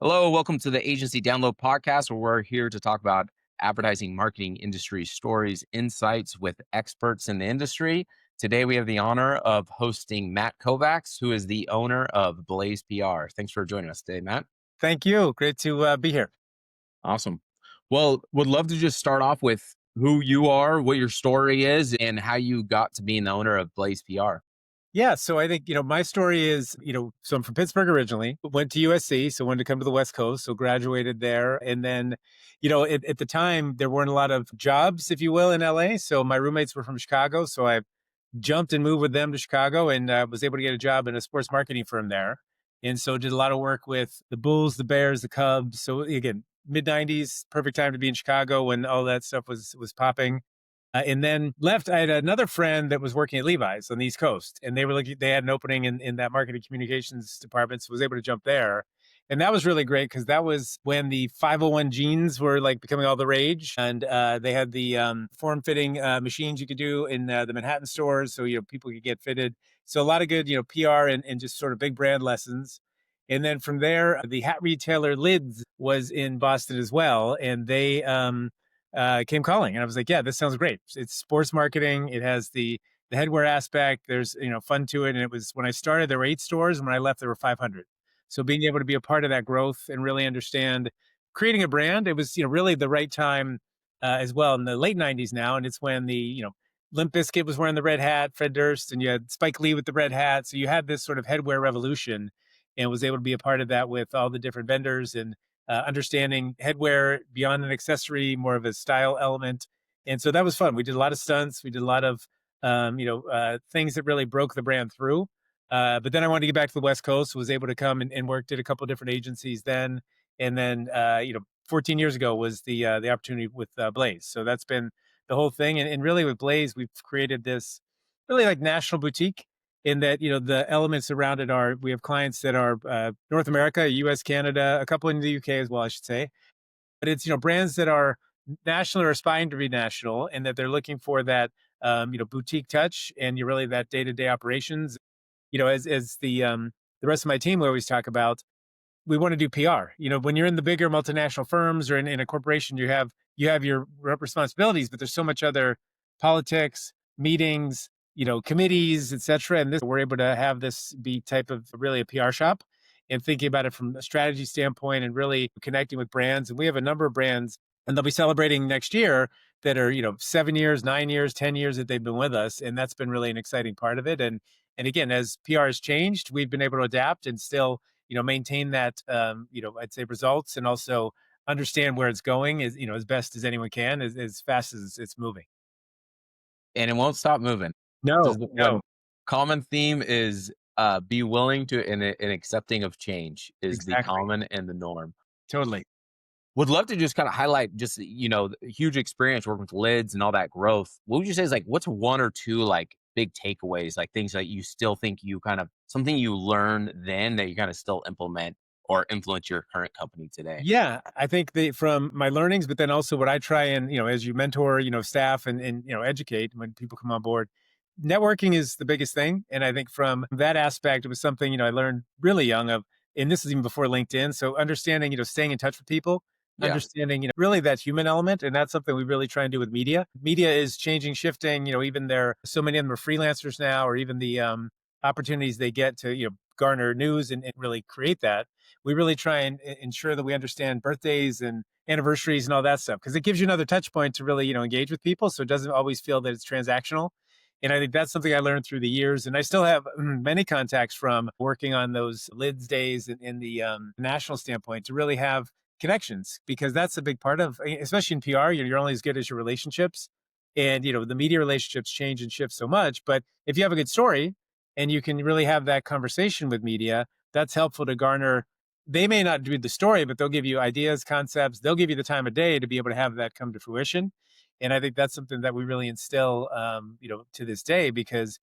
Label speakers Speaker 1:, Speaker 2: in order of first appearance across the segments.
Speaker 1: Hello, welcome to the Agency Download Podcast, where we're here to talk about advertising, marketing industry stories, insights with experts in the industry. Today, we have the honor of hosting Matt Kovacs, who is the owner of Blaze PR. Thanks for joining us today, Matt.
Speaker 2: Thank you. Great to be here.
Speaker 1: Awesome. Well, would love to just start off with who you are, what your story is, and how you got to being the owner of Blaze PR.
Speaker 2: Yeah. So I think, my story is, so I'm from Pittsburgh originally, but went to USC. So wanted to come to the West Coast. So graduated there. And then, at the time, there weren't a lot of jobs, if you will, in LA. So my roommates were from Chicago. So I jumped and moved with them to Chicago and was able to get a job in a sports marketing firm there. And so did a lot of work with the Bulls, the Bears, the Cubs. So again, mid 90s, perfect time to be in Chicago when all that stuff was popping. And then left. I had another friend that was working at Levi's on the East Coast, and they had an opening in that marketing communications department, so was able to jump there. And that was really great because that was when the 501 jeans were like becoming all the rage, and they had the form fitting machines you could do in the Manhattan stores, so people could get fitted. So a lot of good PR and just sort of big brand lessons. And then from there, the hat retailer Lids was in Boston as well, and they came calling, and I was like, "Yeah, this sounds great. It's sports marketing. It has the headwear aspect. There's fun to it." And it was when I started, there were 8 stores, and when I left, there were 500. So being able to be a part of that growth and really understand creating a brand, it was really the right time as well in the late '90s now, and it's when the Limp Bizkit was wearing the red hat, Fred Durst, and you had Spike Lee with the red hat. So you had this sort of headwear revolution, and was able to be a part of that with all the different vendors and understanding headwear beyond an accessory, more of a style element. And so that was fun. We did a lot of stunts. We did a lot of, things that really broke the brand through. But then I wanted to get back to the West Coast, was able to come and work, did a couple of different agencies then. And then, 14 years ago was the opportunity with Blaze. So that's been the whole thing. And really with Blaze, we've created this really like national boutique in that the elements around it are we have clients that are North America, US, Canada, a couple in the UK as well, I should say. But it's brands that are national or aspiring to be national, and that they're looking for that boutique touch, and you really that day to day operations. As the rest of my team we always talk about, we want to do PR. When you're in the bigger multinational firms or in a corporation, you have your responsibilities, but there's so much other politics, meetings, committees, etc. And this we're able to have this be type of really a PR shop and thinking about it from a strategy standpoint and really connecting with brands. And we have a number of brands, and they'll be celebrating next year that are 7 years, 9 years, 10 years that they've been with us, and that's been really an exciting part of it. And again, as PR has changed, we've been able to adapt and still maintain that, I'd say results, and also understand where it's going as best as anyone can, as fast as it's moving.
Speaker 1: And it won't stop moving.
Speaker 2: No,
Speaker 1: Just the
Speaker 2: no,
Speaker 1: common theme is be willing to and accepting of change is the
Speaker 2: exactly.
Speaker 1: common and the norm.
Speaker 2: Totally.
Speaker 1: Would love to just kind of highlight just, the huge experience working with lids and all that growth. What would you say is like, what's one or two like big takeaways, like things that you still think you kind of something you learned then that you kind of still implement or influence your current company today?
Speaker 2: Yeah, I think from my learnings, but then also what I try and, as you mentor, staff and educate when people come on board, networking is the biggest thing. And I think from that aspect, it was something, I learned really young of, and this is even before LinkedIn. So understanding, staying in touch with people,
Speaker 1: Yeah.
Speaker 2: understanding, really that human element. And that's something we really try and do with media. Media is changing, shifting, even there, so many of them are freelancers now, or even the opportunities they get to, garner news and really create that. We really try and ensure that we understand birthdays and anniversaries and all that stuff, because it gives you another touch point to really engage with people, so it doesn't always feel that it's transactional. And I think that's something I learned through the years, and I still have many contacts from working on those lids days in the national standpoint to really have connections, because that's a big part of, especially in PR, you're only as good as your relationships. And the media relationships change and shift so much, but if you have a good story and you can really have that conversation with media, that's helpful to garner. They may not do the story, but they'll give you ideas, concepts. They'll give you the time of day to be able to have that come to fruition. And I think that's something that we really instill, to this day, because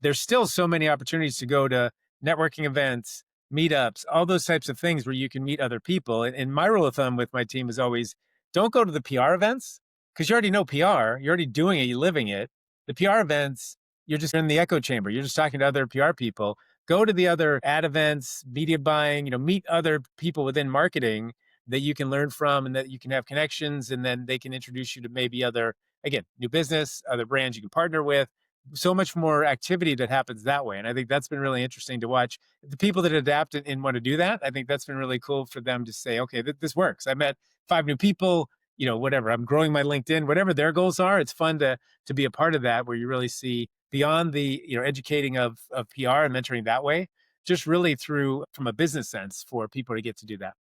Speaker 2: there's still so many opportunities to go to networking events, meetups, all those types of things where you can meet other people. And my rule of thumb with my team is always don't go to the PR events, because you already know PR, you're already doing it, you're living it. The PR events, you're just in the echo chamber. You're just talking to other PR people. Go to the other ad events, media buying, meet other people within marketing that you can learn from and that you can have connections, and then they can introduce you to maybe other, again, new business, other brands you can partner with. So much more activity that happens that way. And I think that's been really interesting to watch the people that adapt and want to do that. I think that's been really cool for them to say, okay, this works. I met 5 new people, whatever. I'm growing my LinkedIn, whatever their goals are. It's fun to be a part of that, where you really see beyond the educating of PR and mentoring that way, just really through from a business sense for people to get to do that.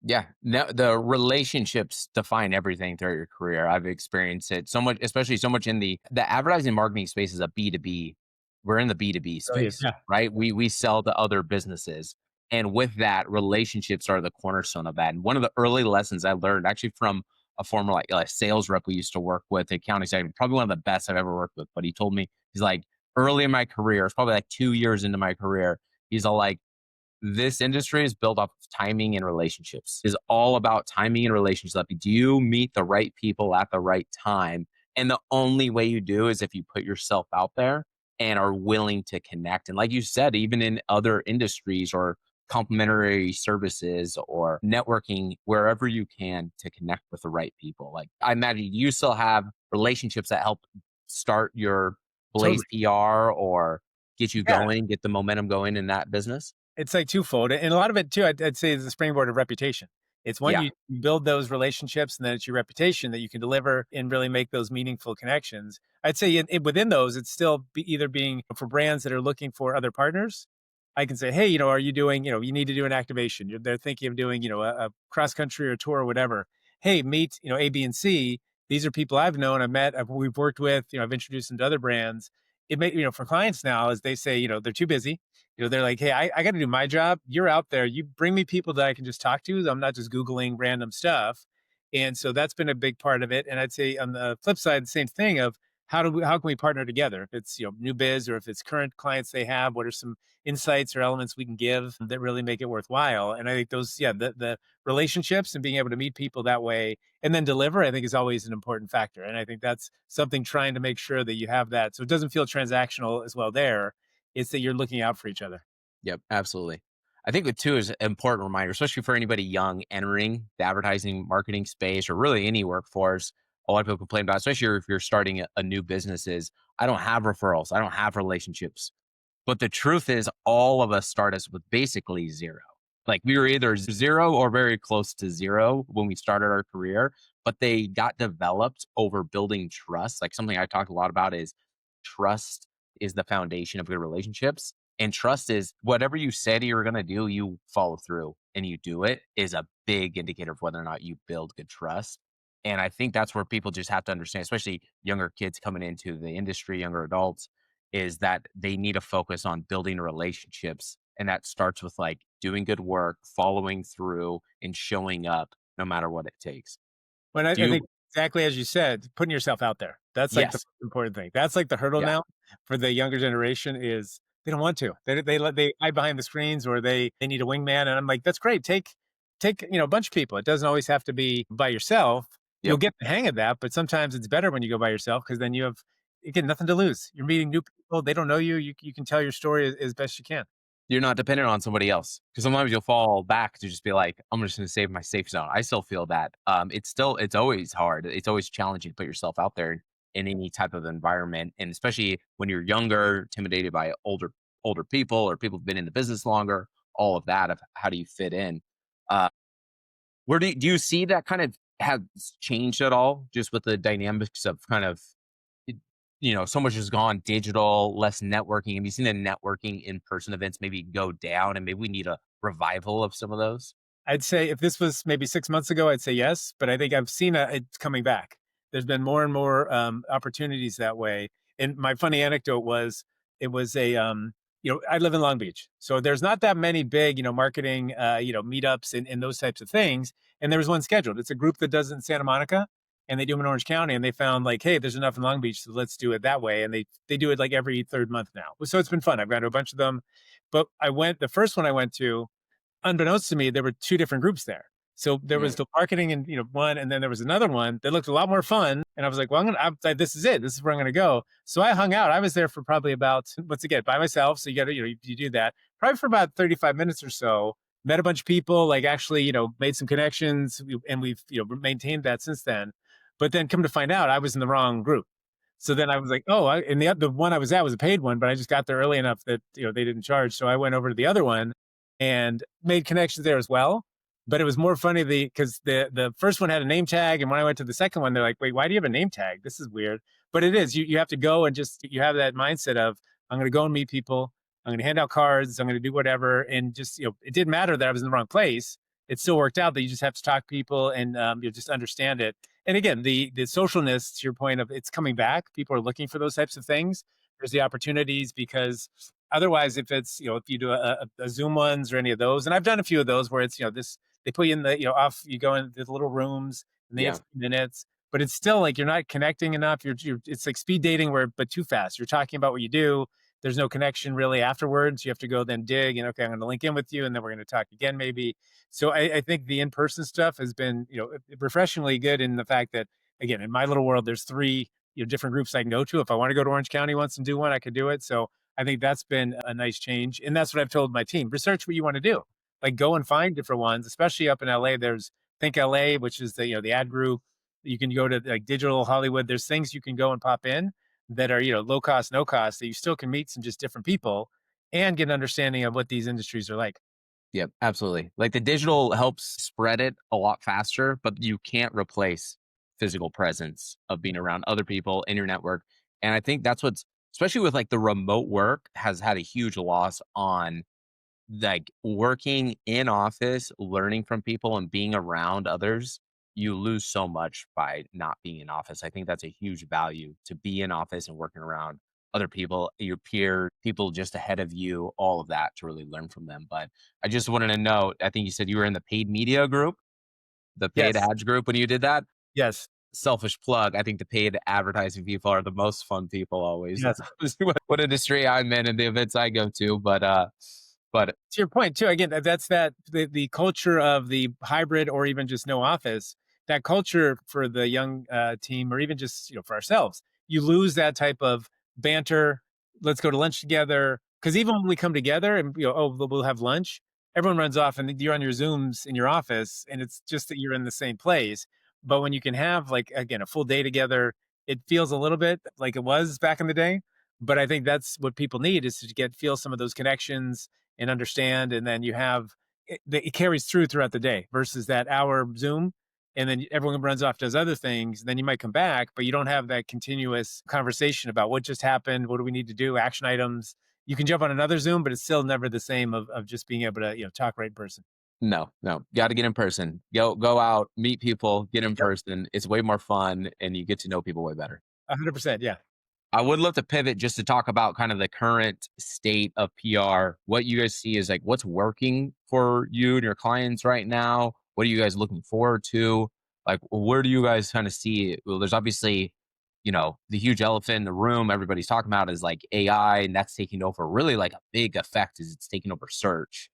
Speaker 1: Yeah, no, the relationships define everything throughout your career. I've experienced it so much, especially so much in the advertising marketing space is a B2B. We're in the B2B
Speaker 2: Brilliant.
Speaker 1: space,
Speaker 2: Yeah.
Speaker 1: right? We sell to other businesses. And with that, relationships are the cornerstone of that. And one of the early lessons I learned actually from a former like sales rep we used to work with, account executive, probably one of the best I've ever worked with. But he told me, he's like, early in my career, it's probably like 2 years into my career, he's all like, this industry is built off of timing and relationships. Is all about timing and relationships. Like, do you meet the right people at the right time? And the only way you do is if you put yourself out there and are willing to connect. And like you said, even in other industries or complementary services or networking, wherever you can to connect with the right people. Like I imagine you still have relationships that help start your
Speaker 2: Totally.
Speaker 1: Blaze PR or get you
Speaker 2: Yeah.
Speaker 1: going, get the momentum going in that business.
Speaker 2: It's like twofold, and a lot of it too, I'd say is the springboard of reputation. It's when
Speaker 1: Yeah.
Speaker 2: you build those relationships, and then it's your reputation that you can deliver and really make those meaningful connections. I'd say within those, it's still either being for brands that are looking for other partners. I can say, hey, are you doing, you need to do an activation. They're thinking of doing, a cross country or tour or whatever. Hey, meet, A, B, and C. These are people I've known, I've met, we've worked with, I've introduced them to other brands. It may, for clients now, as they say, they're too busy. They're like, hey, I got to do my job. You're out there. You bring me people that I can just talk to. I'm not just Googling random stuff. And so that's been a big part of it. And I'd say on the flip side, the same thing of how can we partner together? If it's, new biz or if it's current clients they have, what are some insights or elements we can give that really make it worthwhile? And I think those, yeah, the relationships and being able to meet people that way and then deliver, I think is always an important factor. And I think that's something trying to make sure that you have that. So it doesn't feel transactional as well there. It's that you're looking out for each other.
Speaker 1: Yep, absolutely. I think it too is an important reminder, especially for anybody young entering the advertising marketing space or really any workforce. A lot of people complain about, especially if you're starting a new business, is I don't have referrals, I don't have relationships. But the truth is, all of us start us with basically zero. Like we were either zero or very close to zero when we started our career, but they got developed over building trust. Like something I talk a lot about is trust is the foundation of good relationships. And trust is whatever you said you were going to do, you follow through and you do it is a big indicator of whether or not you build good trust. And I think that's where people just have to understand, especially younger kids coming into the industry, younger adults, is that they need to focus on building relationships. And that starts with like doing good work, following through, and showing up no matter what it takes.
Speaker 2: When
Speaker 1: Do
Speaker 2: I think
Speaker 1: you?
Speaker 2: exactly as you said, putting yourself out there. That's like the
Speaker 1: Yes.
Speaker 2: most important thing. That's like the hurdle
Speaker 1: Yeah.
Speaker 2: now for the younger generation is they don't want to. They hide behind the screens or they need a wingman. And I'm like, that's great. Take a bunch of people. It doesn't always have to be by yourself. You'll
Speaker 1: Yep.
Speaker 2: get the hang of that, but sometimes it's better when you go by yourself because then you have again nothing to lose. You're meeting new people. They don't know you. You can tell your story as best you can.
Speaker 1: You're not dependent on somebody else because sometimes you'll fall back to just be like, I'm just going to save my safe zone. I still feel that. It's always hard. It's always challenging to put yourself out there in any type of environment. And especially when you're younger, intimidated by older people or people who've been in the business longer, all of that of how do you fit in? Uh, where do you see that kind of has changed at all just with the dynamics of kind of it- so much has gone digital, less networking. Have you seen the networking in-person events maybe go down and maybe we need a revival of some of those?
Speaker 2: I'd say if this was maybe 6 months ago, I'd say yes, but I think I've seen it's coming back. There's been more and more, opportunities that way, and my funny anecdote was, it was I live in Long Beach, so there's not that many big, marketing, meetups and those types of things, and there was one scheduled. It's a group that does it in Santa Monica, and they do them in Orange County, and they found like, "Hey, there's enough in Long Beach, so let's do it that way," and they do it, like, every 3rd month now. So it's been fun. I've gone to a bunch of them, but the first one I went to, unbeknownst to me, there were 2 different groups there. So there was
Speaker 1: Mm,
Speaker 2: the marketing and one, and then there was another one that looked a lot more fun. And I was like, well, this is it. This is where I'm gonna go. So I hung out. I was there for probably about, once again, by myself. So you got to you do that probably for about 35 minutes or so. Met a bunch of people, like actually made some connections, and we've maintained that since then. But then come to find out, I was in the wrong group. So then I was like, oh, and the one I was at was a paid one, but I just got there early enough that they didn't charge. So I went over to the other one and made connections there as well. But it was more funny because the first one had a name tag, and when I went to the second one, they're like, wait, why do you have a name tag? This is weird. But it is. You have to go and just you have that mindset of I'm going to go and meet people. I'm going to hand out cards. I'm going to do whatever, and just it didn't matter that I was in the wrong place. It still worked out that you just have to talk to people and you just understand it. And again, the socialness, to your point of it's coming back. People are looking for those types of things. There's the opportunities because otherwise, if it's if you do a Zoom ones or any of those, and I've done a few of those where it's this they put you in the off you go in the little rooms and they have
Speaker 1: yeah.
Speaker 2: minutes, but it's still like you're not connecting enough. You're it's like speed dating where but too fast. You're talking about what you do. There's no connection really afterwards. You have to go then dig and okay, I'm going to link in with you, and then we're going to talk again maybe. So I think the in-person stuff has been refreshingly good in the fact that again in my little world there's three different groups I can go to. If I want to go to Orange County once and do one, I could do it. So I think that's been a nice change, and that's what I've told my team: research what you want to do, like go and find different ones, especially up in LA. There's Think LA, which is the the ad group. You can go to like Digital Hollywood. There's things you can go and pop in that are low cost, no cost, that you still can meet some just different people and get an understanding of what these industries are like.
Speaker 1: Yep, absolutely. Like the digital helps spread it a lot faster, but you can't replace physical presence of being around other people in your network. And I think that's what's, especially with like the remote work, has had a huge loss on like working in office, learning from people and being around others. You lose so much by not being in office. I think that's a huge value to be in office and working around other people, your peer, people just ahead of you, all of that to really learn from them. But I just wanted to note, I think you said you were in the paid media group, the paid
Speaker 2: Yes.
Speaker 1: ads group when you did that.
Speaker 2: Yes.
Speaker 1: Selfish plug. I think the paid advertising people are the most fun people always.
Speaker 2: Yes.
Speaker 1: That's what industry I'm in and the events I go to. But
Speaker 2: To your point too, again, that's the culture of the hybrid or even just no office. That culture for the young team, or even just for ourselves, you lose that type of banter. Let's go to lunch together. Because even when we come together and oh, we'll have lunch, everyone runs off and you're on your Zooms in your office, and it's just that you're in the same place. But when you can have like again a full day together, it feels a little bit like it was back in the day. But I think that's what people need is to feel some of those connections and understand. And then you have it carries throughout the day versus that hour Zoom. And then everyone runs off, does other things. Then you might come back, but you don't have that continuous conversation about what just happened. What do we need to do? Action items. You can jump on another Zoom, but it's still never the same of just being able to, talk right in person.
Speaker 1: no, no, got to get in person. Go out, meet people, get in
Speaker 2: Yep.
Speaker 1: person. It's way more fun, and you get to know people way better.
Speaker 2: 100%. Yeah.
Speaker 1: I would love to pivot just to talk about kind of the current state of PR. What you guys see is like what's working for you and your clients right now. What are you guys looking forward to? Like, where do you guys kind of see? Well, there's obviously, the huge elephant in the room everybody's talking about is like AI, and that's taking over. Really, like a big effect is it's taking over search.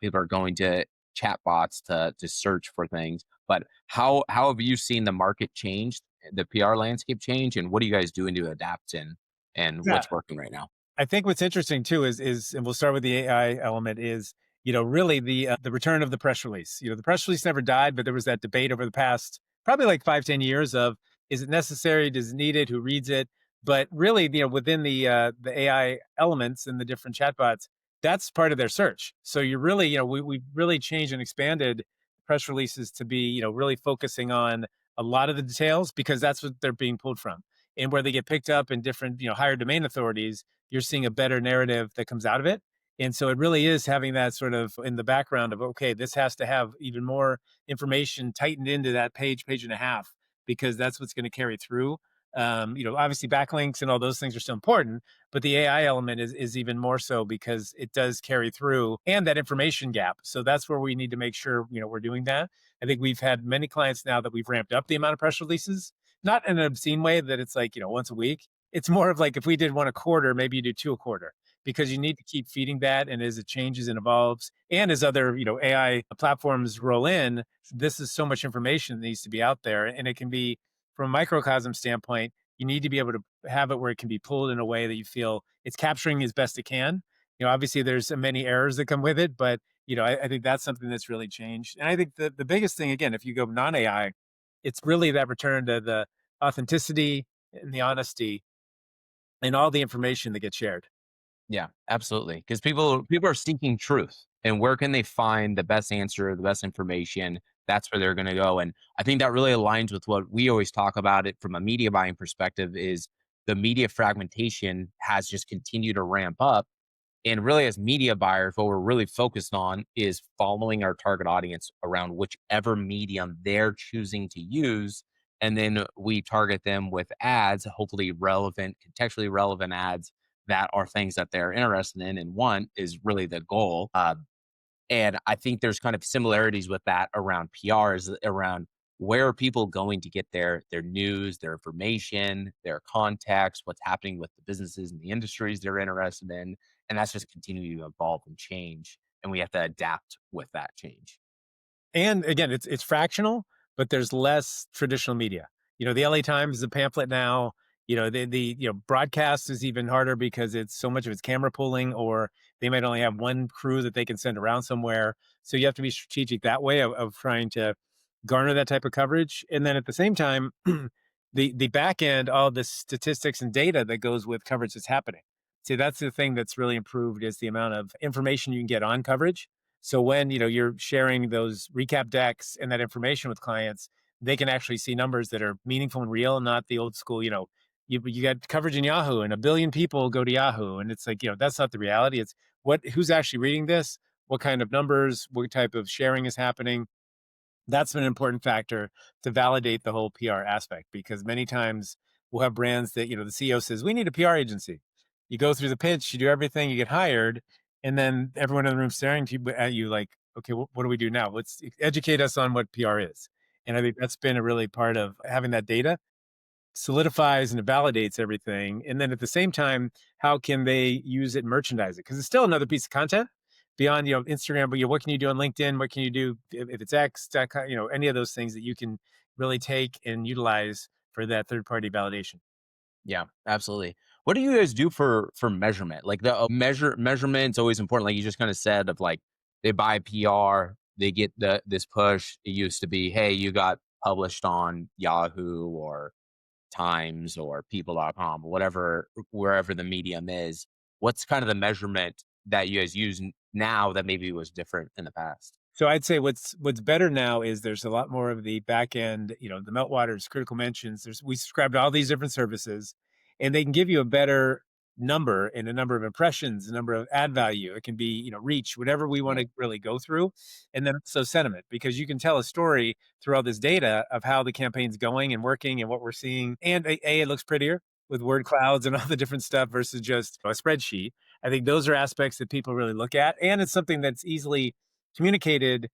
Speaker 1: People are going to chatbots to search for things. But how have you seen the market change, the PR landscape change, and what are you guys doing to adapt and
Speaker 2: Yeah.
Speaker 1: what's working right now?
Speaker 2: I think what's interesting too is and we'll start with the AI element is really the return of the press release. The press release never died, but there was that debate over the past probably like 5-10 years of is it necessary, does it need it, who reads it? But really, within the AI elements and the different chatbots, that's part of their search. So you're really we really changed and expanded press releases to be really focusing on a lot of the details because that's what they're being pulled from, and where they get picked up in different higher domain authorities, you're seeing a better narrative that comes out of it. And so it really is having that sort of in the background of, okay, this has to have even more information tightened into that page and a half, because that's what's going to carry through. Obviously backlinks and all those things are still important, but the AI element is even more so because it does carry through and that information gap. So that's where we need to make sure, we're doing that. I think we've had many clients now that we've ramped up the amount of press releases, not in an obscene way that it's like, once a week. It's more of like if we did one a quarter, maybe you do two a quarter. because you need to keep feeding that. And as it changes and evolves, and as other, AI platforms roll in, this is so much information that needs to be out there. And it can be, from a microcosm standpoint, you need to be able to have it where it can be pulled in a way that you feel it's capturing as best it can. Obviously there's many errors that come with it, but I think that's something that's really changed. And I think the biggest thing, again, if you go non-AI, it's really that return to the authenticity and the honesty and all the information that gets shared.
Speaker 1: Yeah, absolutely. Because people are seeking truth, and where can they find the best answer, the best information? That's where they're going to go. And I think that really aligns with what we always talk about it from a media buying perspective. Is the media fragmentation has just continued to ramp up. And really, as media buyers, what we're really focused on is following our target audience around whichever medium they're choosing to use. And then we target them with ads, hopefully relevant, contextually relevant ads that are things that they're interested in and want is really the goal. And I think there's kind of similarities with that around PR, is around where are people going to get their news, their information, their context, what's happening with the businesses and the industries they're interested in, and that's just continuing to evolve and change, and we have to adapt with that change.
Speaker 2: And again, it's fractional, but there's less traditional media. The LA Times is a pamphlet now. The broadcast is even harder because it's so much of it's camera pulling, or they might only have one crew that they can send around somewhere. So you have to be strategic that way of trying to garner that type of coverage. And then at the same time, the back end, all the statistics and data that goes with coverage that's happening. See, that's the thing that's really improved, is the amount of information you can get on coverage. So when you're sharing those recap decks and that information with clients, they can actually see numbers that are meaningful and real, not the old school. You got coverage in Yahoo, and a billion people go to Yahoo, and it's like, that's not the reality. It's who's actually reading this, what kind of numbers, what type of sharing is happening. That's been an important factor to validate the whole PR aspect, because many times we'll have brands that, the CEO says, we need a PR agency. You go through the pitch, you do everything, you get hired, and then everyone in the room staring at you like, okay, what do we do now? Let's educate us on what PR is. And I think that's been a really part of having that data solidifies and it validates everything. And then at the same time, how can they use it and merchandise it? Because it's still another piece of content beyond, Instagram. But what can you do on LinkedIn? What can you do if it's X? Any of those things that you can really take and utilize for that third party validation.
Speaker 1: Yeah, absolutely. What do you guys do for measurement? Like the measurement's always important. Like you just kind of said, of like they buy PR, they get this push. It used to be, hey, you got published on Yahoo or Times or people.com, whatever, wherever the medium is. What's kind of the measurement that you guys use now that maybe was different in the past?
Speaker 2: So I'd say what's better now is there's a lot more of the back end, the meltwaters, critical mentions. We subscribe to all these different services, and they can give you a better number, and a number of impressions, a number of ad value. It can be, reach, whatever we want
Speaker 1: Yeah,
Speaker 2: to really go through. And then also sentiment, because you can tell a story through all this data of how the campaign's going and working and what we're seeing. And it looks prettier with word clouds and all the different stuff versus just a spreadsheet. I think those are aspects that people really look at. And it's something that's easily communicated,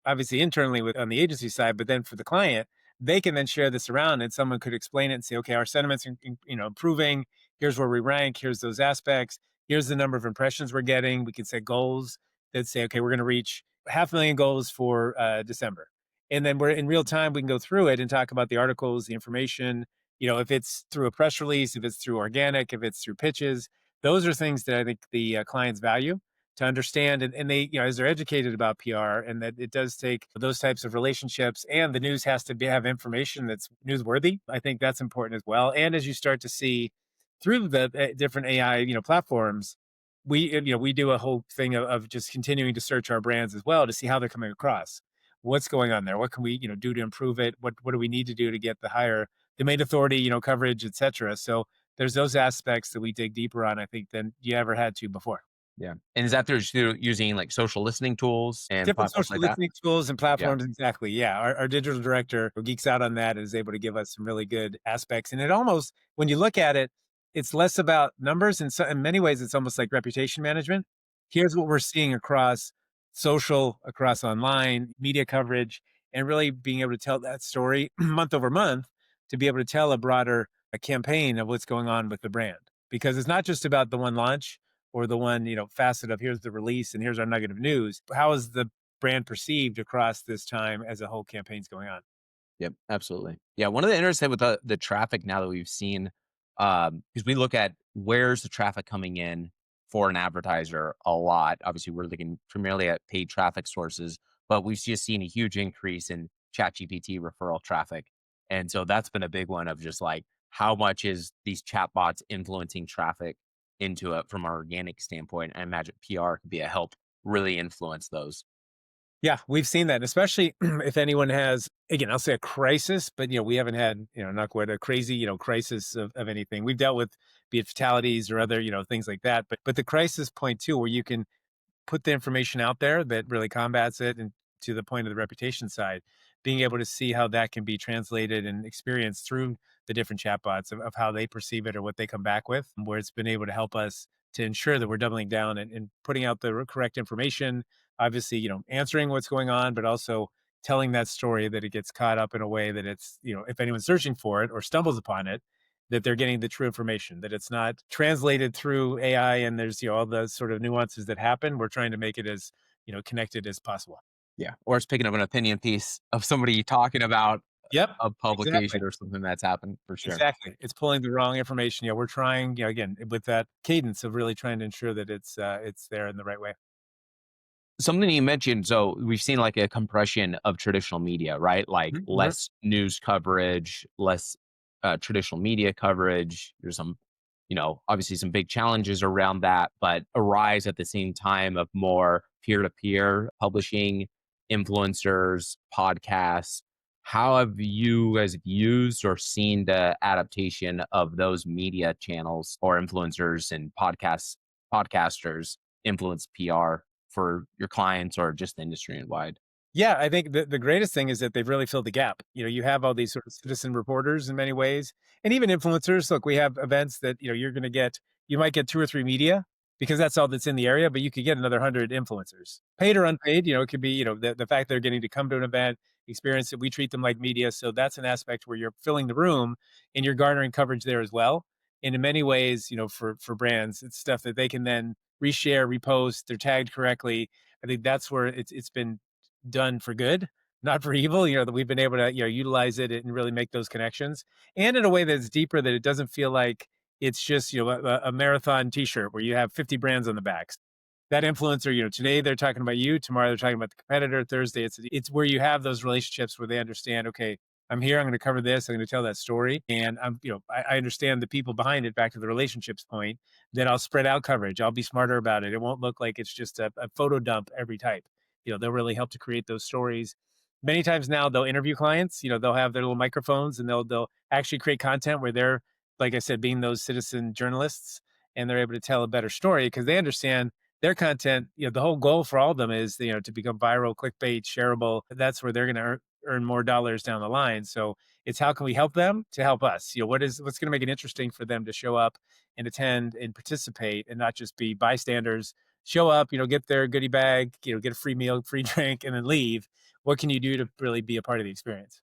Speaker 2: obviously internally with on the agency side, but then for the client, they can then share this around, and someone could explain it and say, okay, our sentiments are improving. Here's where we rank. Here's those aspects. Here's the number of impressions we're getting. We can set goals that say, okay, we're going to reach 500,000 goals for December. And then we're in real time, we can go through it and talk about the articles, the information, if it's through a press release, if it's through organic, if it's through pitches. Those are things that I think the clients value to understand, and they, as they're educated about PR, and that it does take those types of relationships, and the news has to have information that's newsworthy. I think that's important as well. And as you start to see through the different AI platforms, we do a whole thing of just continuing to search our brands as well to see how they're coming across, what's going on there, what can we do to improve it, what do we need to do to get the higher domain authority, coverage, etc. So there's those aspects that we dig deeper on, I think, than you ever had to before.
Speaker 1: yeah. And is that they're using like social listening tools and
Speaker 2: Different
Speaker 1: platforms
Speaker 2: social
Speaker 1: like that?
Speaker 2: listening tools and
Speaker 1: Yeah,
Speaker 2: platforms, exactly, yeah. Our digital director who geeks out on that is able to give us some really good aspects, and it almost, when you look at it, it's less about numbers, and so in many ways, it's almost like reputation management. Here's what we're seeing across social, across online, media coverage, and really being able to tell that story month over month, to be able to tell a broader campaign of what's going on with the brand. Because it's not just about the one launch or the one, facet of here's the release and here's our nugget of news. How is the brand perceived across this time as a whole campaign's going on?
Speaker 1: Yep, absolutely. Yeah, one of the interesting with the traffic now that we've seen, because we look at where's the traffic coming in for an advertiser a lot. Obviously, we're looking primarily at paid traffic sources, but we've just seen a huge increase in ChatGPT referral traffic, and so that's been a big one of just like how much is these chatbots influencing traffic into it from an organic standpoint. I imagine PR could be a help really influence those.
Speaker 2: Yeah, we've seen that, especially if anyone has, again, I'll say a crisis, but we haven't had, knock wood, a crazy, crisis of anything. We've dealt with, be it fatalities or other, things like that. But the crisis point too, where you can put the information out there that really combats it, and to the point of the reputation side, being able to see how that can be translated and experienced through the different chatbots of how they perceive it or what they come back with, where it's been able to help us to ensure that we're doubling down and putting out the correct information, obviously, answering what's going on, but also telling that story that it gets caught up in a way that it's, if anyone's searching for it or stumbles upon it, that they're getting the true information, that it's not translated through AI and there's, all the sort of nuances that happen. We're trying to make it as, connected as possible.
Speaker 1: Yeah, or it's picking up an opinion piece of somebody talking about
Speaker 2: Yep,
Speaker 1: a
Speaker 2: exactly.
Speaker 1: publication or something that's happened for sure.
Speaker 2: Exactly. It's pulling the wrong information. Yeah, we're trying, again, with that cadence of really trying to ensure that it's there in the right way.
Speaker 1: Something you mentioned, so we've seen like a compression of traditional media, right? Like
Speaker 2: Mhm.
Speaker 1: less news coverage, less traditional media coverage. There's some, obviously some big challenges around that, but a rise at the same time of more peer to peer publishing, influencers, podcasts. How have you guys used or seen the adaptation of those media channels or influencers and podcasters influence PR for your clients or just the industry and wide?
Speaker 2: Yeah, I think the greatest thing is that they've really filled the gap. You have all these sort of citizen reporters in many ways, and even influencers. Look, we have events that you're going to get. You might get two or three media because that's all that's in the area, but you could get another 100 influencers, paid or unpaid. It could be the fact they're getting to come to an event, experience it. We treat them like media, so that's an aspect where you're filling the room and you're garnering coverage there as well. And in many ways, for brands, it's stuff that they can then reshare, repost. They're tagged correctly. I think that's where it's been done for good, not for evil, that we've been able to, utilize it and really make those connections. And in a way that's deeper, that it doesn't feel like it's just, a marathon t-shirt where you have 50 brands on the backs. That influencer, today they're talking about you, tomorrow they're talking about the competitor, Thursday it's where you have those relationships where they understand, okay, I'm here, I'm going to cover this, I'm going to tell that story. And I understand the people behind it, back to the relationships point, that I'll spread out coverage. I'll be smarter about it. It won't look like it's just a photo dump every type. They'll really help to create those stories. Many times now they'll interview clients, they'll have their little microphones and they'll actually create content where they're, like I said, being those citizen journalists, and they're able to tell a better story because they understand their content. The whole goal for all of them is, to become viral, clickbait, shareable. That's where they're going to earn more dollars down the line. So it's how can we help them to help us? What's going to make it interesting for them to show up and attend and participate and not just be bystanders. Show up, get their goodie bag, get a free meal, free drink, and then leave. What can you do to really be a part of the experience?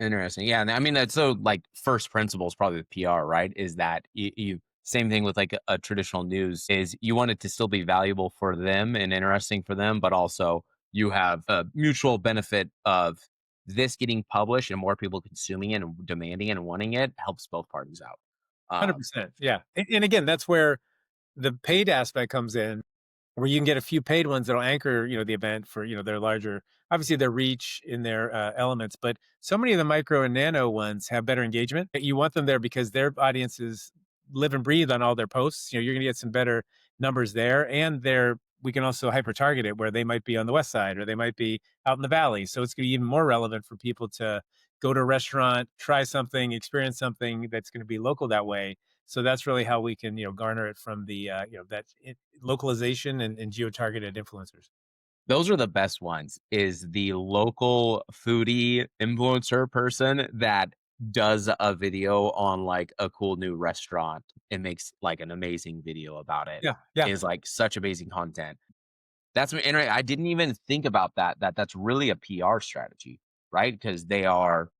Speaker 1: Interesting. Yeah. And I mean, that's so like first principles, probably with PR, right? Is that you same thing with like a traditional news is you want it to still be valuable for them and interesting for them, but also you have a mutual benefit of this getting published and more people consuming it and demanding it and wanting it helps both parties out. Um,
Speaker 2: 100%. Yeah. And again, that's where the paid aspect comes in, where you can get a few paid ones that'll anchor, the event for, their larger, obviously their reach in their elements. But so many of the micro and nano ones have better engagement. You want them there because their audiences live and breathe on all their posts. You're going to get some better numbers there, and we can also hyper target it where they might be on the west side or they might be out in the valley. So it's going to be even more relevant for people to go to a restaurant, try something, experience something that's going to be local that way. So that's really how we can, garner it from the, localization and geo-targeted influencers.
Speaker 1: those are the best ones is the local foodie influencer person that does a video on like a cool new restaurant and makes like an amazing video about it.
Speaker 2: Yeah, yeah.
Speaker 1: Is like such amazing content. That's interesting. I didn't even think about that's really a PR strategy, right? Because they are,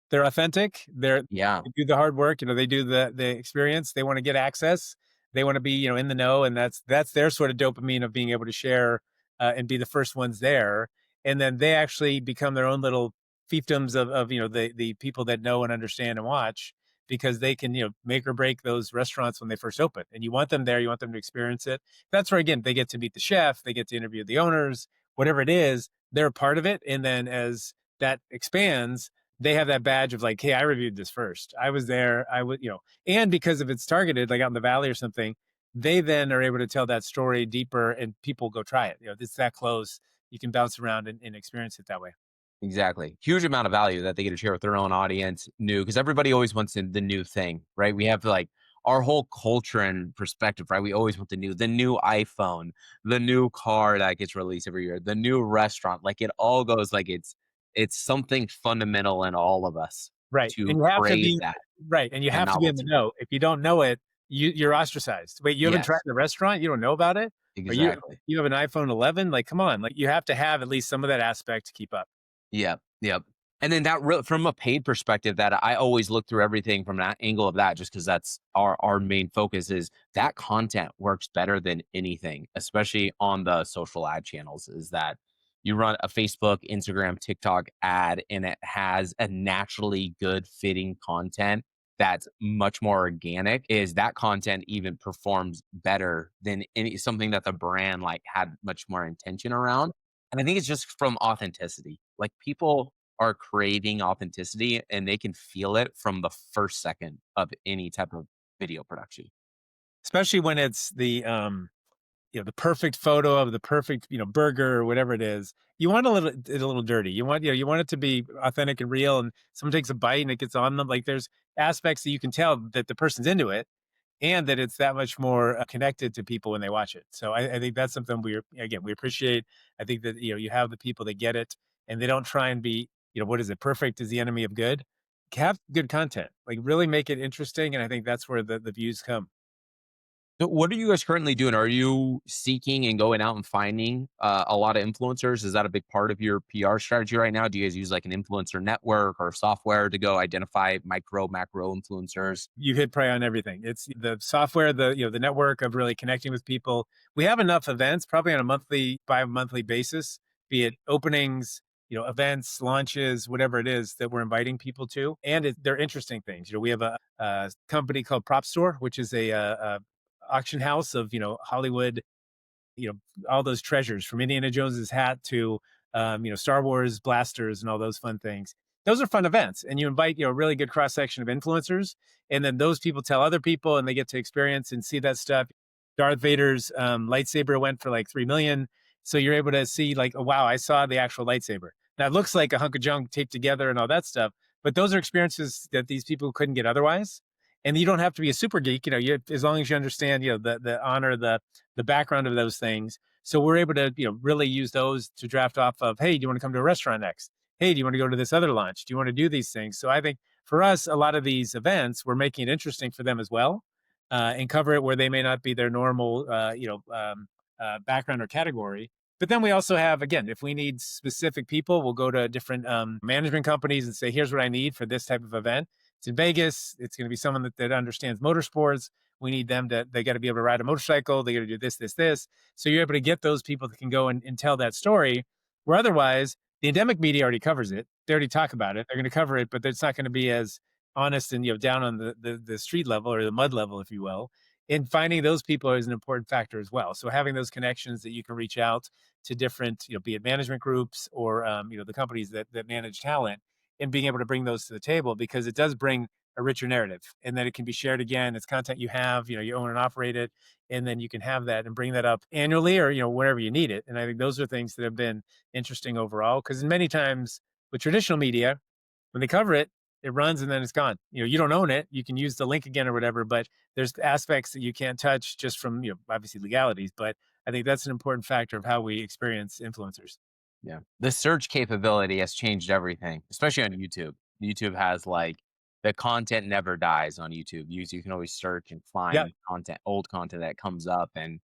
Speaker 2: They're authentic.
Speaker 1: yeah,
Speaker 2: They do the hard work, they do the experience. They wanna get access. They want to be, in the know, and that's their sort of dopamine of being able to share and be the first ones there. And then they actually become their own little fiefdoms of the people that know and understand and watch, because they can make or break those restaurants when they first open. And you want them there, you want them to experience it. That's where, again, they get to meet the chef, they get to interview the owners, whatever it is, they're a part of it. And then as that expands, they have that badge of like, hey, I reviewed this first, I was there, I would, and because if it's targeted like out in the valley or something, they then are able to tell that story deeper and people go try it. It's that close, you can bounce around and experience it that way.
Speaker 1: Exactly. Huge amount of value that they get to share with their own audience, new, because everybody always wants the new thing, right? We have like our whole culture and perspective, right? We always want the new iPhone, the new car that gets released every year, the new restaurant. Like it all goes like it's something fundamental in all of us
Speaker 2: Right,
Speaker 1: to
Speaker 2: and you have to
Speaker 1: crave
Speaker 2: be
Speaker 1: that
Speaker 2: right, and you
Speaker 1: and
Speaker 2: have to be in the
Speaker 1: novelty.
Speaker 2: know. If you don't know it, you're ostracized. Wait, you haven't tried
Speaker 1: Yes,
Speaker 2: the restaurant? You don't know about it? Or
Speaker 1: exactly.
Speaker 2: you have an iPhone 11? Like, come on, like, you have to have at least some of that aspect to keep up.
Speaker 1: Yep, yep. And then from a paid perspective, that I always look through everything from that angle of that, just because that's our main focus is that content works better than anything, especially on the social ad channels. Is that you run a Facebook, Instagram, TikTok ad, and it has a naturally good fitting content that's much more organic. Is that content even performs better than something that the brand like had much more intention around? And I think it's just from authenticity. Like people are craving authenticity and they can feel it from the first second of any type of video production.
Speaker 2: Especially when it's the perfect photo of the perfect, burger or whatever it is. You want a little dirty. You want it to be authentic and real, and someone takes a bite and it gets on them. Like, there's aspects that you can tell that the person's into it, and that it's that much more connected to people when they watch it. So I think that's something we appreciate. I think that you have the people that get it, and they don't try and be, what is it? Perfect is the enemy of good. Have good content, like really make it interesting, and I think that's where the views come.
Speaker 1: So what are you guys currently doing? Are you seeking and going out and finding a lot of influencers? Is that a big part of your PR strategy right now? Do you guys use like an influencer network or software to go identify micro, macro influencers?
Speaker 2: You hit probably on everything. It's the software, the network of really connecting with people. We have enough events, probably on a monthly, bi-monthly basis, be it openings, events, launches, whatever it is that we're inviting people to, and they're interesting things. We have a company called Prop Store, which is a auction house of Hollywood, all those treasures from Indiana Jones's hat to Star Wars blasters and all those fun things. Those are fun events, and you invite a really good cross section of influencers, and then those people tell other people, and they get to experience and see that stuff. Darth Vader's lightsaber went for like 3 million, so you're able to see like, oh wow, I saw the actual lightsaber. Now it looks like a hunk of junk taped together and all that stuff, but those are experiences that these people couldn't get otherwise. And you don't have to be a super geek, as long as you understand, the honor, the background of those things. So we're able to, really use those to draft off of, hey, do you want to come to a restaurant next? Hey, do you want to go to this other launch? Do you want to do these things? So I think for us, a lot of these events, we're making it interesting for them as well, and cover it where they may not be their normal, background or category. But then we also have, again, if we need specific people, we'll go to different management companies and say, here's what I need for this type of event. It's in Vegas. It's going to be someone that understands motorsports. We need them they got to be able to ride a motorcycle. They got to do this, this, this. So you're able to get those people that can go and tell that story, where otherwise the endemic media already covers it. They already talk about it. They're going to cover it, but it's not going to be as honest and down on the street level or the mud level, if you will. And finding those people is an important factor as well. So having those connections that you can reach out to different, be it management groups or the companies that manage talent, and being able to bring those to the table, because it does bring a richer narrative, and then it can be shared again. It's content you have, you own and operate it, and then you can have that and bring that up annually or wherever you need it. And I think those are things that have been interesting overall, because many times with traditional media, when they cover it, it runs and then it's gone. You don't own it. You can use the link again or whatever, but there's aspects that you can't touch just from obviously legalities. But I think that's an important factor of how we experience influencers.
Speaker 1: Yeah. The search capability has changed everything, especially on YouTube. YouTube has like the content never dies on YouTube. You can always search and
Speaker 2: Yeah.
Speaker 1: find content, old content that comes up, and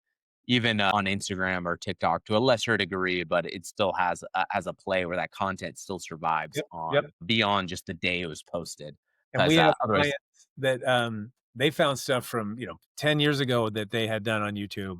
Speaker 1: even on Instagram or TikTok to a lesser degree, but it still has a play where that content still survives
Speaker 2: Yep. Yep.
Speaker 1: on beyond just the day it was posted.
Speaker 2: And
Speaker 1: Because
Speaker 2: we have
Speaker 1: otherwise,
Speaker 2: clients that they found stuff from, 10 years ago that they had done on YouTube,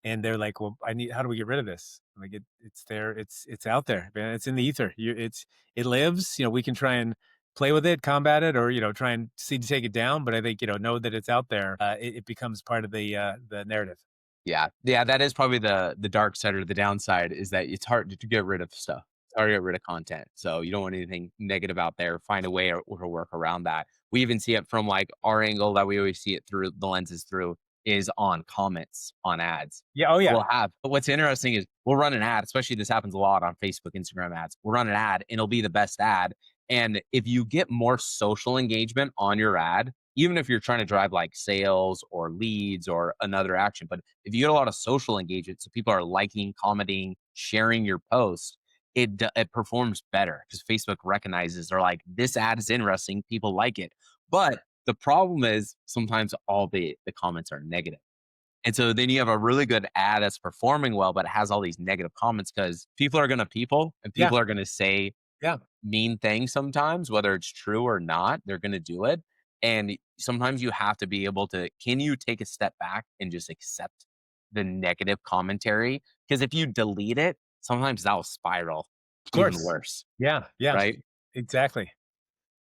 Speaker 2: and they're like, "Well, I need how do we get rid of this?" I'm like, it's there, it's out there, man, it's in the ether. It lives, we can try and play with it, combat it, or, try and see to take it down, but I think, know that it's out there, it becomes part of the narrative.
Speaker 1: Yeah. Yeah, that is probably the dark side or the downside is that it's hard to get rid of stuff. It's hard to get rid of content. So you don't want anything negative out there. Find a way or to work around that. We even see it from like our angle that we always see it through the lenses through is on comments on ads.
Speaker 2: Yeah, oh, yeah.
Speaker 1: We'll have but what's interesting is we'll run an ad, especially this happens a lot on Facebook, Instagram ads. We'll run an ad and it'll be the best ad. And if you get more social engagement on your ad, even if you're trying to drive like sales or leads or another action, but if you get a lot of social engagement, so people are liking, commenting, sharing your post, it performs better because Facebook recognizes they're like, this ad is interesting, people like it. But the problem is sometimes all the comments are negative. And so then you have a really good ad that's performing well, but it has all these negative comments because people are gonna people and
Speaker 2: Yeah,
Speaker 1: people are gonna say
Speaker 2: yeah,
Speaker 1: mean things sometimes, whether it's true or not, they're gonna do it. And sometimes you have to be able to can you take a step back and just accept the negative commentary? Because if you delete it, sometimes that'll spiral
Speaker 2: of
Speaker 1: even
Speaker 2: course.
Speaker 1: worse,
Speaker 2: Yeah, yeah,
Speaker 1: right?
Speaker 2: exactly.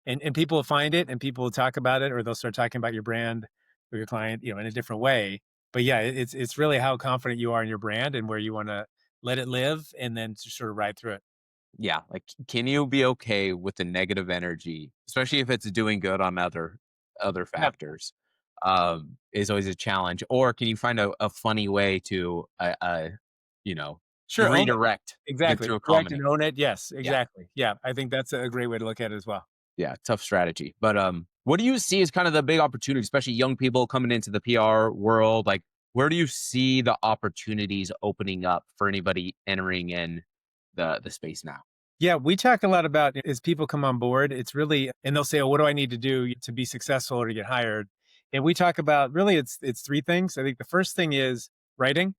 Speaker 2: And people will find it and people will talk about it or they'll start talking about your brand or your client, in a different way. But yeah, it's really how confident you are in your brand and where you want to let it live and then to sort of ride through it.
Speaker 1: Yeah, like, can you be okay with the negative energy, especially if it's doing good on other
Speaker 2: Yeah.
Speaker 1: factors, is always a challenge, or can you find a funny way to, you know,
Speaker 2: Sure, own it.
Speaker 1: redirect good
Speaker 2: Exactly.
Speaker 1: through
Speaker 2: Correct
Speaker 1: comedy?
Speaker 2: and own it. Yes,
Speaker 1: Yeah,
Speaker 2: exactly. Yeah, I think that's a great way to look at it as well.
Speaker 1: yeah, tough strategy, but, what do you see as kind of the big opportunity, especially young people coming into the PR world, like, where do you see the opportunities opening up for anybody entering in the space now?
Speaker 2: Yeah, we talk a lot about as people come on board, it's really and they'll say, "Oh, what do I need to do to be successful or to get hired?" And we talk about really it's three things. I think the first thing is writing.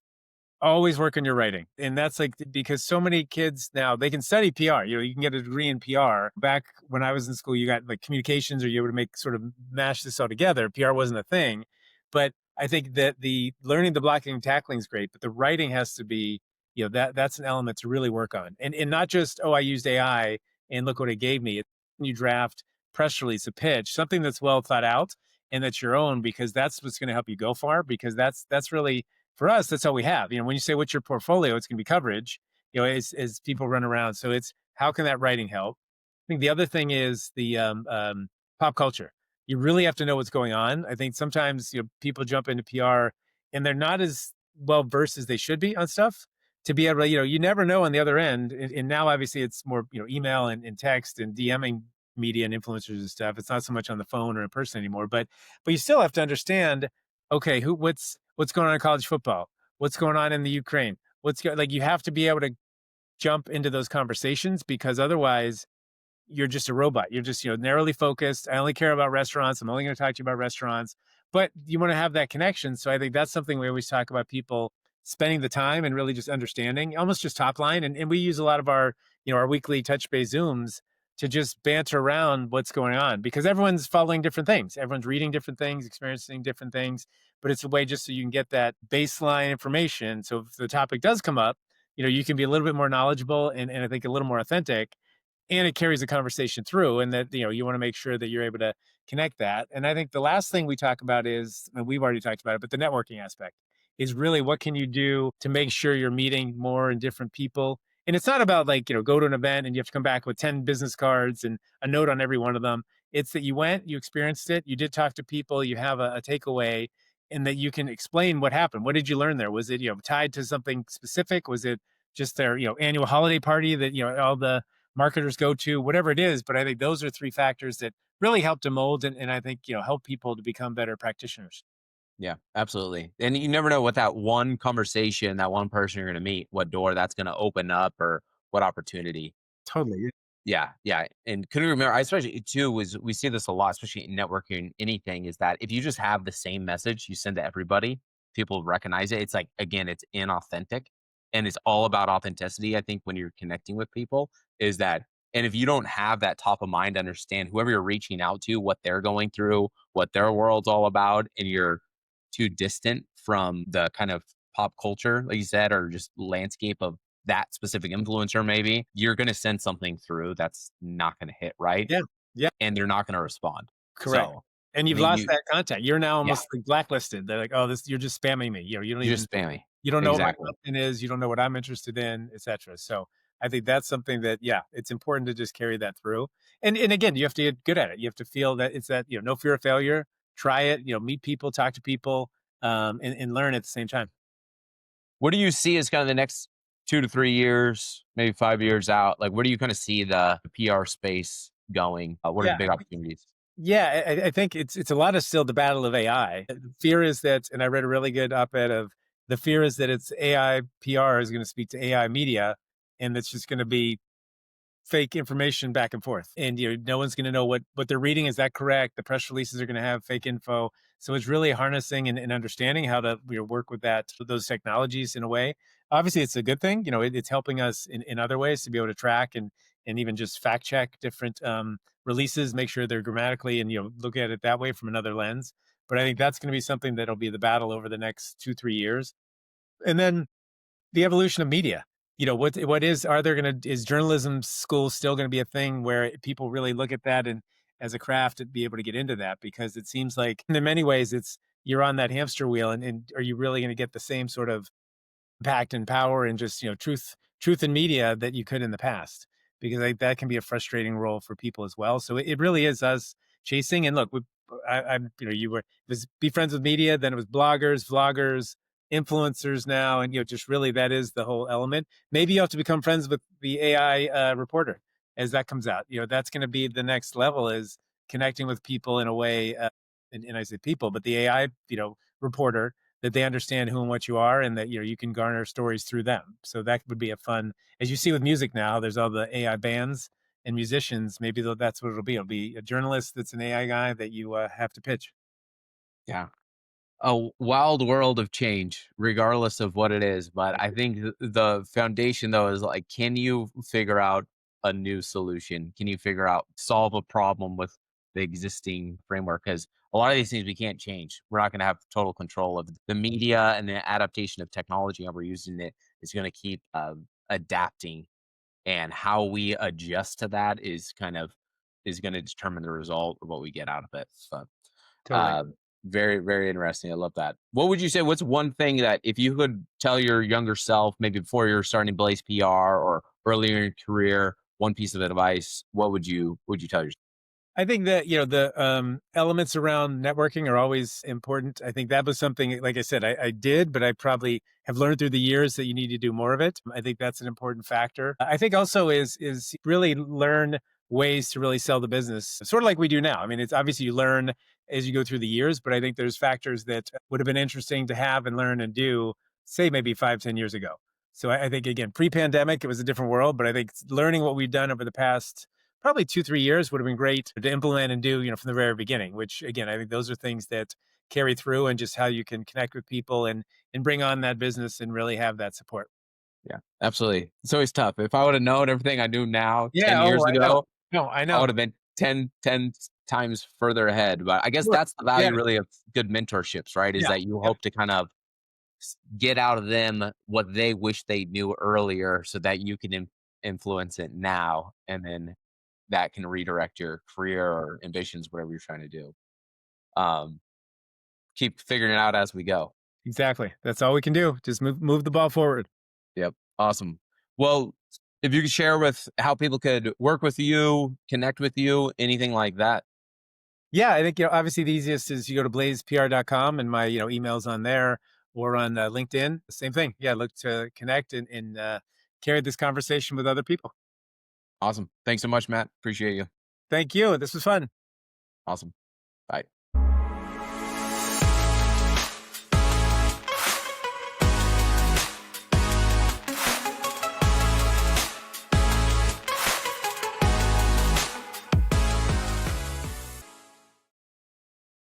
Speaker 2: Always work on your writing. And that's like because so many kids now they can study PR. You can get a degree in PR. Back when I was in school, you got like communications or you were able to make sort of mash this all together. PR wasn't a thing. But I think that the learning the blocking and tackling is great, but the writing has to be, that's an element to really work on. And not just, oh, I used AI and look what it gave me. You draft press release, a pitch, something that's well thought out and that's your own because that's what's going to help you go far because that's really for us, that's all we have. When you say what's your portfolio, it's going to be coverage. As people run around. So it's how can that writing help? I think the other thing is the pop culture. You really have to know what's going on. I think sometimes people jump into PR and they're not as well versed as they should be on stuff. To be able to, you never know on the other end. And now obviously it's more email and text and DMing media and influencers and stuff. It's not so much on the phone or in person anymore. But you still have to understand. Okay, what's going on in college football? What's going on in the Ukraine? Like you have to be able to jump into those conversations because otherwise you're just a robot. You're just, narrowly focused. I only care about restaurants. I'm only going to talk to you about restaurants. But you want to have that connection. So I think that's something we always talk about people spending the time and really just understanding, almost just top line. And we use a lot of our, our weekly touch base Zooms to just banter around what's going on because everyone's following different things. Everyone's reading different things, experiencing different things. But it's a way just so you can get that baseline information. So if the topic does come up, you can be a little bit more knowledgeable and I think a little more authentic and it carries the conversation through and that you want to make sure that you're able to connect that. And I think the last thing we talk about is and we've already talked about it, but the networking aspect is really what can you do to make sure you're meeting more and different people. And it's not about like go to an event and you have to come back with 10 business cards and a note on every one of them. It's that you went, you experienced it, you did talk to people, you have a takeaway, and that you can explain what happened. What did you learn there? Was it tied to something specific? Was it just their annual holiday party that all the marketers go to, whatever it is. But I think those are three factors that really help to mold and I think, help people to become better practitioners.
Speaker 1: Yeah, absolutely. And you never know what that one conversation, that one person you're going to meet, what door that's going to open up or what opportunity.
Speaker 2: Totally.
Speaker 1: Yeah, yeah. And couldn't remember, I especially too, was we see this a lot, especially in networking, anything, is that if you just have the same message you send to everybody, people recognize it. It's like, again, it's inauthentic and it's all about authenticity. I think when you're connecting with people, is that And if you don't have that top of mind to understand whoever you're reaching out to, what they're going through, what their world's all about, and you're too distant from the kind of pop culture, like you said, or just landscape of that specific influencer, maybe you're going to send something through that's not going to hit right,
Speaker 2: Yeah. Yeah.
Speaker 1: and they're not going to respond.
Speaker 2: Correct.
Speaker 1: So
Speaker 2: And
Speaker 1: I
Speaker 2: you've
Speaker 1: think
Speaker 2: lost
Speaker 1: you,
Speaker 2: that contact. You're now
Speaker 1: yeah,
Speaker 2: almost like blacklisted. They're like, "Oh, this you're just spamming me." You know,
Speaker 1: you're just spammy.
Speaker 2: you don't know what my
Speaker 1: Exactly.
Speaker 2: content is, you don't know what I'm interested in, etcetera. So, I think that's something that, yeah, it's important to just carry that through. And again, you have to get good at it. You have to feel that it's that, no fear of failure. Try it, meet people, talk to people, and learn at the same time.
Speaker 1: What do you see as kind of the next 2 to 3 years, maybe 5 years out? Like, where do you kind of see the PR space going? What are the
Speaker 2: Yeah.
Speaker 1: big opportunities?
Speaker 2: Yeah, I think it's a lot of still the battle of AI. The fear is that, and I read a really good op-ed of the fear is that it's AI PR is going to speak to AI media, and it's just going to be fake information back and forth. And no one's going to know what they're reading. Is that correct? The press releases are going to have fake info. So it's really harnessing and understanding how to work with those technologies in a way. Obviously, it's a good thing. It's helping us in other ways to be able to track and even just fact check different releases, make sure they're grammatically and look at it that way from another lens. But I think that's going to be something that'll be the battle over the next 2 3 years. And then the evolution of media. What is are there going to is journalism school still going to be a thing where people really look at that and as a craft to be able to get into that, because it seems like in many ways it's you're on that hamster wheel, and are you really going to get the same sort of impact and power and just truth in media that you could in the past, because that can be a frustrating role for people as well. So it really is us chasing. And look, I'm you were it was be friends with media, then it was bloggers, vloggers, influencers now, and just really that is the whole element. Maybe you have to become friends with the AI reporter as that comes out. That's going to be the next level, is connecting with people in a way. And I say people, but the AI reporter, that they understand who and what you are, and that you can garner stories through them. So that would be a fun, as you see with music now, there's all the AI bands and musicians. Maybe that's what it'll be. It'll be a journalist that's an AI guy that you have to pitch.
Speaker 1: Yeah. A wild world of change, regardless of what it is. But I think the foundation, though, is like, can you figure out a new solution? Can you figure out solve a problem with the existing framework? Because a lot of these things we can't change. We're not going to have total control of the media, and the adaptation of technology, and we're using it is going to keep adapting, and how we adjust to that is going to determine the result or what we get out of it. So
Speaker 2: Totally.
Speaker 1: uh, very, very interesting. I love that. What would you say? What's one thing that if you could tell your younger self, maybe before you're starting Blaze PR or earlier in your career, one piece of advice, what would you tell yourself?
Speaker 2: I think that the elements around networking are always important. I think that was something, like I said, I did, but I probably have learned through the years that you need to do more of it. I think that's an important factor. I think also is really learn ways to really sell the business, sort of like we do now. I mean, it's obviously you learn as you go through the years, but I think there's factors that would have been interesting to have and learn and do, say maybe 5 10 years ago. So I think again, pre-pandemic, it was a different world, but I think learning what we've done over the past probably 2 3 years would have been great to implement and do from the very beginning, which again I think those are things that carry through, and just how you can connect with people and bring on that business and really have that support.
Speaker 1: Yeah, absolutely. It's always tough. If I would have known everything I do now
Speaker 2: Yeah.
Speaker 1: 10
Speaker 2: Oh,
Speaker 1: years
Speaker 2: I know.
Speaker 1: ago,
Speaker 2: No, I
Speaker 1: I would
Speaker 2: know.
Speaker 1: have been ten times further ahead. But I guess
Speaker 2: Sure.
Speaker 1: that's the
Speaker 2: Yeah.
Speaker 1: value really of good mentorships, right? Is
Speaker 2: Yeah.
Speaker 1: that you
Speaker 2: Yep.
Speaker 1: hope to kind of get out of them what they wish they knew earlier, so that you can influence it now, and then that can redirect your career or ambitions, whatever you're trying to do. Um, keep figuring it out as we go.
Speaker 2: Exactly. That's all we can do. Just move the ball forward.
Speaker 1: Yep. Awesome. Well, if you could share with how people could work with you, connect with you, anything like that.
Speaker 2: Yeah, I think obviously the easiest is you go to blazepr.com, and my emails on there, or on LinkedIn. Same thing. Yeah, look to connect and carry this conversation with other people.
Speaker 1: Awesome. Thanks so much, Matt. Appreciate you.
Speaker 2: Thank you. This was fun.
Speaker 1: Awesome. Bye.